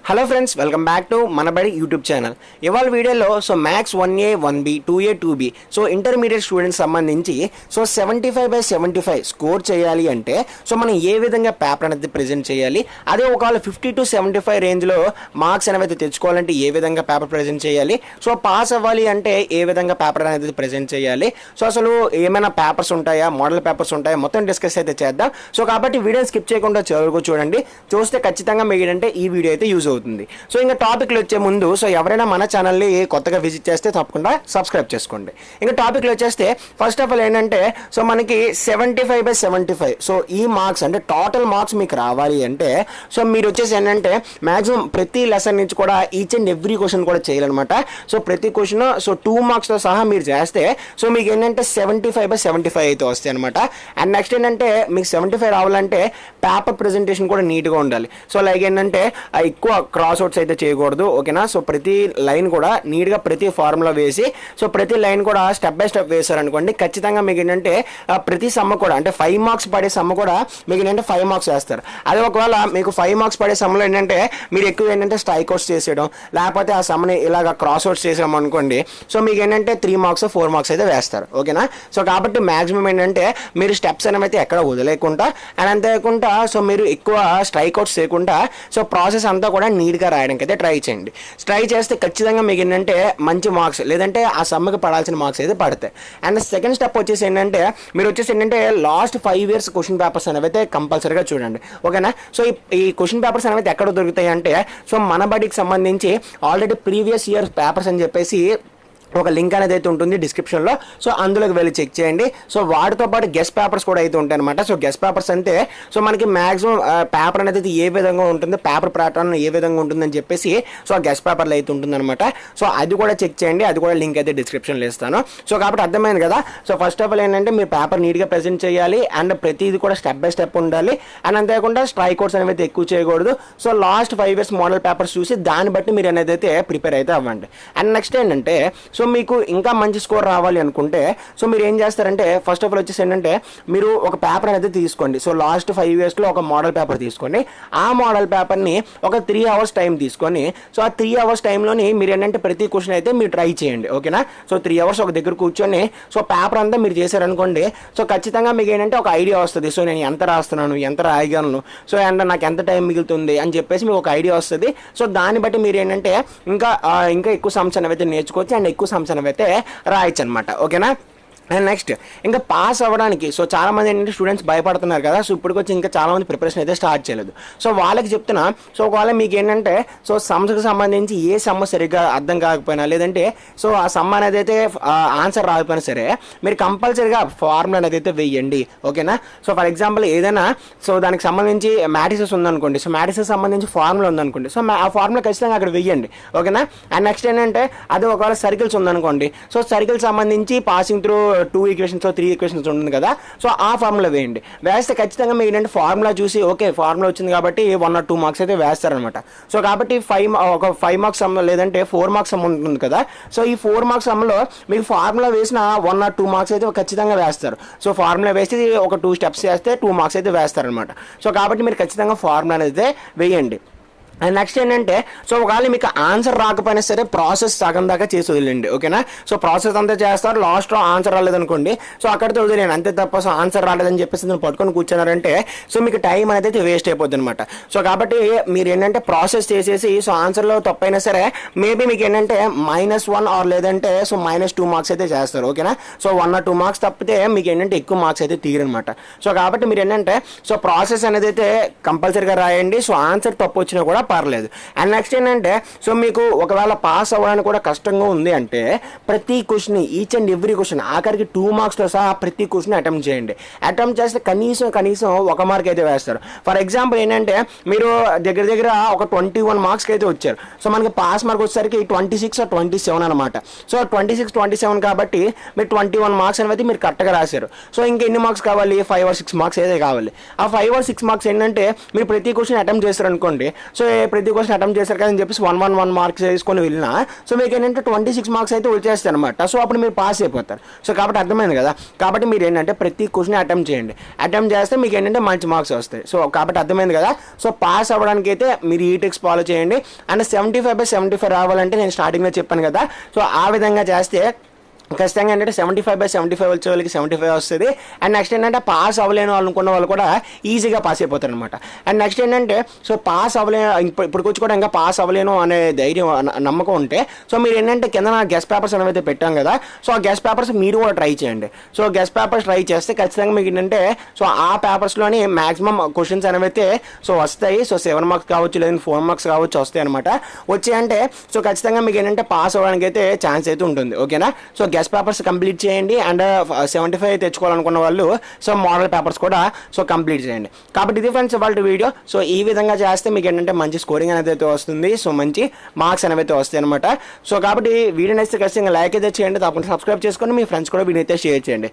Hello friends, welcome back to Manabadi YouTube channel. ఇవాళ వీడియోలో maths 1A 1B 2A 2B intermediate students సంబంధించి 75/75 score చేయాలి అంటే మనం ఏ విధంగా పేపర్ అనేది ప్రజెంట్ చేయాలి, అదే ఒకవేళ 50 to 75 రేంజ్లో మార్క్స్ అనేది తెచ్చుకోవాలంటే ఏ విధంగా పేపర్ ప్రజెంట్ చేయాలి, పాస్ అవ్వాలి అంటే ఏ విధంగా పేపర్ అనేది ప్రజెంట్ చేయాలి, అసలు ఏమైనా పేపర్స్ ఉంటాయా, మోడల్ పేపర్స్ ఉంటాయా, మొత్తం డిస్కస్ అయితే చేద్దాం. కాబట్టి వీడియో స్కిప్ చేయకుండా చివరకు చూడండి. చూస్తే ఖచ్చితంగా మీకు ఏంటంటే ఈ వీడియో అయితే యూజ్ అవుతుంది. ఇంకా టాపిక్లో వచ్చే ముందు ఎవరైనా మన ఛానల్ని కొత్తగా విజిట్ చేస్తే తప్పకుండా సబ్స్క్రైబ్ చేసుకోండి. ఇంకా టాపిక్లో వచ్చేస్తే ఫస్ట్ ఆఫ్ ఆల్ ఏంటంటే మనకి 75/75 ఈ మార్క్స్ అంటే టోటల్ మార్క్స్ మీకు రావాలి అంటే మీరు వచ్చేసి ఏంటంటే మ్యాక్సిమం ప్రతి లెసన్ నుంచి కూడా ఈచ్ అండ్ ఎవ్రీ క్వశ్చన్ కూడా చేయాలన్నమాట. ప్రతి క్వశ్చన్ 2 మార్క్స్తో సహా మీరు చేస్తే మీకు ఏంటంటే 75/75 అయితే వస్తాయి అనమాట. అండ్ నెక్స్ట్ ఏంటంటే మీకు 75 రావాలంటే పేపర్ ప్రజెంటేషన్ కూడా నీట్గా ఉండాలి. లైక్ ఏంటంటే ఎక్కువ క్రాస్ అవుట్స్ అయితే చేయకూడదు, ఓకేనా. ప్రతి లైన్ కూడా నీట్గా ప్రతి ఫార్ములా వేసి ప్రతి లైన్ కూడా స్టెప్ బై స్టెప్ వేశారనుకోండి, ఖచ్చితంగా మీకు ఏంటంటే ప్రతి సమ్మ కూడా అంటే 5 మార్క్స్ పడే సమ్మ కూడా మీకు ఏంటంటే 5 మార్క్స్ వేస్తారు. అదే ఒకవేళ మీకు 5 మార్క్స్ పడే సమ్మలో ఏంటంటే మీరు ఎక్కువ ఏంటంటే స్ట్రైక్ అవుట్స్ చేసేయడం, లేకపోతే ఆ సమ్మని ఇలాగ క్రాస్ అవుట్స్ చేసాం అనుకోండి, మీకు ఏంటంటే 3 మార్క్స్ 4 మార్క్స్ అయితే వేస్తారు, ఓకేనా. కాబట్టి మాక్సిమం ఏంటంటే మీరు స్టెప్స్ అనేవి అయితే ఎక్కడ వదిలేకుండా అండ్ అంతేకాకుండా మీరు ఎక్కువ స్ట్రైక్ అవుట్స్ చేయకుండా ప్రాసెస్ అంతా కూడా నీట్గా రాయడానికి అయితే ట్రై చేయండి. ట్రై చేస్తే ఖచ్చితంగా మీకు ఏంటంటే మంచి మార్క్స్ లేదంటే ఆ సమ్మకి పడాల్సిన మార్క్స్ అయితే పడతాయి. అండ్ సెకండ్ స్టెప్ వచ్చేసి ఏంటంటే మీరు వచ్చేసి ఏంటంటే లాస్ట్ 5 years క్వశ్చన్ పేపర్స్ అనేవి అయితే కంపల్సరీగా చూడండి, ఓకేనా. ఈ క్వశ్చన్ పేపర్స్ అనేవి ఎక్కడ దొరుకుతాయి అంటే మన బడికి సంబంధించి ఆల్రెడీ ప్రీవియస్ ఇయర్ పేపర్స్ అని చెప్పేసి ఒక లింక్ అనేది అయితే ఉంటుంది డిస్క్రిప్షన్లో. అందులోకి వెళ్ళి చెక్ చేయండి. వాటితో పాటు గెస్ట్ పేపర్స్ కూడా అయితే ఉంటాయి అనమాట. గెస్ట్ పేపర్స్ అంటే మనకి మ్యాక్సిమం పేపర్ అనేది ఏ విధంగా ఉంటుంది, పేపర్ ప్యాటర్న్ ఏ విధంగా ఉంటుందని చెప్పేసి ఆ గెస్ట్ పేపర్లో అయితే ఉంటుందన్నమాట. అది కూడా చెక్ చేయండి, అది కూడా లింక్ అయితే డిస్క్రిప్షన్లో ఇస్తాను. కాబట్టి అర్థమైంది కదా. ఫస్ట్ ఆఫ్ ఆల్ ఏంటంటే మీరు పేపర్ నీట్గా ప్రెజెంట్ చేయాలి అండ్ ప్రతిది కూడా స్టెప్ బై స్టెప్ ఉండాలి. అండ్ అంతేకాకుండా స్ట్రైక్ అవుట్స్ అనేవి అయితే ఎక్కువ చేయకూడదు. లాస్ట్ 5 years మోడల్ పేపర్స్ చూసి దాన్ని బట్టి మీరు అనేది అయితే ప్రిపేర్ అయితే అవ్వండి. అండ్ నెక్స్ట్ ఏంటంటే మీకు ఇంకా మంచి స్కోర్ రావాలి అనుకుంటే మీరు ఏం చేస్తారంటే ఫస్ట్ ఆఫ్ ఆల్ వచ్చేసి ఏంటంటే మీరు ఒక పేపర్ అనేది తీసుకోండి. లాస్ట్ 5 yearsలో ఒక మోడల్ పేపర్ తీసుకోండి. ఆ మోడల్ పేపర్ని ఒక 3 hours టైం తీసుకొని ఆ 3 hours టైంలోని మీరు ఏంటంటే ప్రతి క్వశ్చన్ అయితే మీరు ట్రై చేయండి, ఓకేనా. 3 hours ఒక దగ్గర కూర్చొని పేపర్ అంతా మీరు చేశారనుకోండి, ఖచ్చితంగా మీకు ఏంటంటే ఒక ఐడియా వస్తుంది. నేను ఎంత రాస్తున్నాను, ఎంత రాయగలను, అండ్ నాకు ఎంత టైం మిగులుతుంది అని చెప్పేసి మీకు ఒక ఐడియా వస్తుంది. దాన్ని బట్టి మీరు ఏంటంటే ఇంకా ఎక్కువ సమ్స్ అనేవి అయితే నేర్చుకోవచ్చు అండ్ ఎక్కువ సమ్స్ అనేవి అయితే రాయొచ్చు అనమాట, ఓకేనా. అండ్ నెక్స్ట్ ఇంకా పాస్ అవ్వడానికి చాలామంది ఏంటంటే స్టూడెంట్స్ భయపడుతున్నారు కదా. ఇప్పటికొచ్చి ఇంకా చాలామంది ప్రిపరేషన్ అయితే స్టార్ట్ చేయలేదు. వాళ్ళకి చెప్తున్నా ఒకవేళ మీకు ఏంటంటే సమ్స్కి సంబంధించి ఏ సమ్ సరిగ్గా అర్థం కాకపోయినా లేదంటే ఆ సమ్ అనేది అయితే ఆన్సర్ రాకపోయినా సరే మీరు కంపల్సరీగా ఫార్ములా అనేది అయితే వేయండి, ఓకేనా. ఫర్ ఎగ్జాంపుల్ ఏదైనా దానికి సంబంధించి మ్యాట్రిసెస్ ఉందనుకోండి, మ్యాట్రిసెస్ సంబంధించి ఫార్ములా ఉందనుకోండి, ఆ ఫార్ములా ఖచ్చితంగా అక్కడ వేయండి, ఓకేనా. అండ్ నెక్స్ట్ ఏంటంటే అది ఒకవేళ సర్కిల్స్ ఉందనుకోండి, సర్కిల్ సంబంధించి పాసింగ్ త్రూ 2 equations 3 equations ఉంటుంది కదా, ఆ ఫార్ములా వేయండి. వేస్తే ఖచ్చితంగా మీకు ఏంటంటే ఫార్ములా చూసి ఓకే ఫార్ములా వచ్చింది కాబట్టి 1 or 2 మార్క్స్ అయితే వేస్తారనమాట. కాబట్టి 5 మార్క్స్ సమ్ లేదంటే 4 మార్క్స్ సమ్ ఉంటుంది కదా. ఈ 4 మార్క్స్ సమ్లో మీకు ఫార్ములా వేసిన 1 or 2 మార్క్స్ అయితే ఖచ్చితంగా వేస్తారు. ఫార్ములా వేసి ఒక 2 steps చేస్తే 2 మార్క్స్ అయితే వేస్తారనమాట. కాబట్టి మీరు ఖచ్చితంగా ఫార్ములా అయితే వేయండి. అండ్ నెక్స్ట్ ఏంటంటే ఒకవేళ మీకు ఆన్సర్ రాకపోయినా సరే ప్రాసెస్ సగం దాకా చేసి వదిలేండి, ఓకేనా. ప్రాసెస్ అంతా చేస్తారు, లాస్ట్లో ఆన్సర్ రాలేదనుకోండి, అక్కడితో వదిలేండి అంతే తప్ప ఆన్సర్ రాలేదని చెప్పేసి నేను పట్టుకొని కూర్చున్నారంటే మీకు టైం అనేది అయితే వేస్ట్ అయిపోద్ది అనమాట. కాబట్టి మీరు ఏంటంటే ప్రాసెస్ చేసేసి ఆన్సర్లో తప్పైనా సరే మేబీ మీకు ఏంటంటే -1 ఆర్ లేదంటే -2 మార్క్స్ అయితే చేస్తారు, ఓకేనా. 1 or 2 మార్క్స్ తప్పితే మీకు ఏంటంటే ఎక్కువ మార్క్స్ అయితే తీరనమాట. కాబట్టి మీరు ఏంటంటే ప్రాసెస్ అనేది అయితే కంపల్సరీగా రాయండి. ఆన్సర్ తప్పు వచ్చినా కూడా పర్లేదు. అండ్ నెక్స్ట్ ఏంటంటే మీకు ఒకవేళ పాస్ అవ్వడానికి కూడా కష్టంగా ఉంది అంటే ప్రతి question each and every question ఆఖరికి 2 మార్క్స్తో సహా ప్రతి క్వశ్చన్ అటెంప్ట్ చేయండి. అటెంప్ట్ చేస్తే కనీసం 1 మార్క్ అయితే వేస్తారు. ఫర్ ఎగ్జాంపుల్ ఏంటంటే మీరు దగ్గర ఒక 21 మార్క్స్కి అయితే వచ్చారు. మనకి పాస్ మార్క్ వచ్చేసరికి 26 or 27 అనమాట. 26, 27 కాబట్టి మీరు 21 మార్క్స్ అనేది మీరు కరెక్ట్గా రాశారు. ఇంకెన్ని మార్క్స్ కావాలి, 5 or 6 మార్క్స్ అయితే కావాలి. ఆ 5 or 6 మార్క్స్ ఏంటంటే మీరు ప్రతి క్వశ్చన్ అటెంప్ట్ చేస్తారు అనుకోండి, ప్రతి క్వశ్చన్ అటెంప్ట్ చేశారు కదా అని చెప్పేసి 1 మార్క్స్ వేసుకొని వెళ్ళినా సో మీకు ఏంటంటే 26 మార్క్స్ అయితే వచ్చేస్తాయి అనమాట. సో అప్పుడు మీరు పాస్ అయిపోతారు. సో కాబట్టి అర్థమైంది కదా. కాబట్టి మీరు ఏంటంటే ప్రతి క్వశ్చన్ అటెంప్ట్ చేయండి. అటెంప్ట్ చేస్తే మీకు ఏంటంటే మంచి మార్క్స్ వస్తాయి. సో కాబట్టి అర్థమైంది కదా. సో పాస్ అవ్వడానికి అయితే మీరు ఈ ట్రిక్స్ ఫాలో చేయండి. అండ్ 75/75 రావాలంటే నేను స్టార్టింగ్లో చెప్పాను కదా. సో ఆ విధంగా చేస్తే ఖచ్చితంగా ఏంటంటే 75/75 వచ్చే వాళ్ళకి 75 వస్తుంది. అండ్ నెక్స్ట్ ఏంటంటే పాస్ అవ్వలేని వాళ్ళు అనుకున్న వాళ్ళు కూడా ఈజీగా పాస్ అయిపోతారు అనమాట. అండ్ నెక్స్ట్ ఏంటంటే సో పాస్ ఇప్పుడు కూడా ఇంకా పాస్ అవ్వలేను అనే ధైర్యం నమ్మకం ఉంటే సో మీరు ఏంటంటే కింద గెస్ట్ పేపర్స్ అనేవి పెట్టాం కదా. సో ఆ గెస్ట్ పేపర్స్ మీరు కూడా ట్రై చేయండి. సో గెస్ట్ పేపర్స్ ట్రై చేస్తే ఖచ్చితంగా మీకు ఏంటంటే సో ఆ పేపర్స్లోని మ్యాక్సిమం క్వశ్చన్స్ అనేవి సో వస్తాయి. సో 7 మార్క్స్ కావచ్చు లేదంటే 4 మార్క్స్ కావచ్చు వస్తాయి అనమాట. వచ్చాయంటే సో ఖచ్చితంగా మీకు ఏంటంటే పాస్ అవ్వడానికి అయితే ఛాన్స్ అయితే ఉంటుంది. ఓకేనా. సో గెస్ట్ పేపర్స్ కంప్లీట్ చేయండి. అండ్ 75 తెచ్చుకోవాలనుకున్న వాళ్ళు సో మోడల్ పేపర్స్ కూడా సో కంప్లీట్ చేయండి. కాబట్టి ఇది ఫ్రెండ్స్ ఇవాళ వీడియో. సో ఈ విధంగా చేస్తే మీకు ఏంటంటే మంచి స్కోరింగ్ అనేది అయితే వస్తుంది. సో మంచి మార్క్స్ అనేవి అయితే వస్తాయి అనమాట. సో కాబట్టి వీడియో నచ్చితే ఖచ్చితంగా లైక్ అయితే చేయండి. తప్పకుండా సబ్స్క్రైబ్ చేసుకొని మీ ఫ్రెండ్స్ కూడా వీడియో అయితే షేర్ చేయండి.